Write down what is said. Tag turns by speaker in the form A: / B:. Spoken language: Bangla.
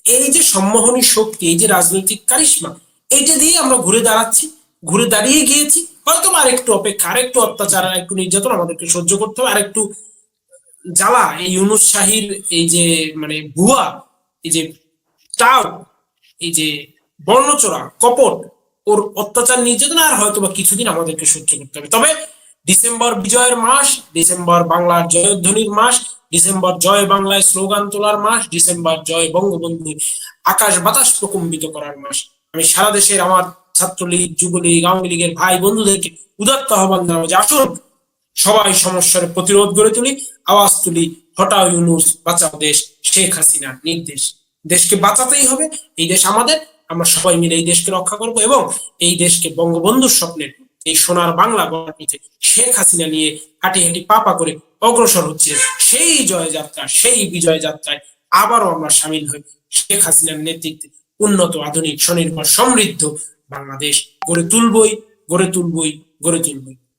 A: এই যে সম্মোহনী শক্তি, এই যে রাজনৈতিক কারিশমা, এইটা দিয়ে আমরা ঘুরে দাঁড়াচ্ছি, ঘুরে দাঁড়িয়ে গিয়েছি। হয়তো আরেকটু অপেক্ষা, আরেকটু অত্যাচার, আরেকটু নির্যাতন আমাদেরকে সহ্য করতে হবে, আরেকটু জ্বালা এই ইউনুস শাহীর এই যে মানে ভুয়া, এই যে টাও, এই যে বর্ণচোরা কপট, ওর অত্যাচার নির্যাতন আর হয়তো বা কিছুদিন আমাদেরকে সহ্য করতে হবে। তবে ডিসেম্বর বিজয়ের মাস, ডিসেম্বর বাংলার জয়ধ্বনির মাস, ডিসেম্বর জয় বাংলায় স্লোগান তোলার মাস, ডিসেম্বর জয় বঙ্গবন্ধু আকাশ বাতাস প্রকম্পিত করার মাস। আমি সারা দেশের আমার ছাত্রলীগ, যুবলীগ, আওয়ামী লীগের ভাই বন্ধুদেরকে উদাত্ত আহ্বান জানাবো যে আসুন সবাই সমস্যার প্রতিরোধ গড়ে তুলি, আওয়াজ তুলি, হটাও ইউনুস, বাঁচাও দেশ, শেখ হাসিনার নির্দেশ। দেশকে বাঁচাতেই হবে, এই দেশ আমাদের, আমরা সবাই মিলে এই দেশকে রক্ষা করব এবং এই দেশকে বঙ্গবন্ধুর স্বপ্নের এই সোনার বাংলা গড়ার পথে শেখ হাসিনা নিয়ে হাঁটি হাঁটি পা পা করে অগ্রসর হচ্ছে, সেই জয়যাত্রা, সেই বিজয় যাত্রায় আবারও আমরা সামিল হই। শেখ হাসিনার নেতৃত্বে উন্নত, আধুনিক, স্বনির্ভর, সমৃদ্ধ বাংলাদেশ গড়ে তুলবই, গড়ে তুলবই, গড়ে তুলবই।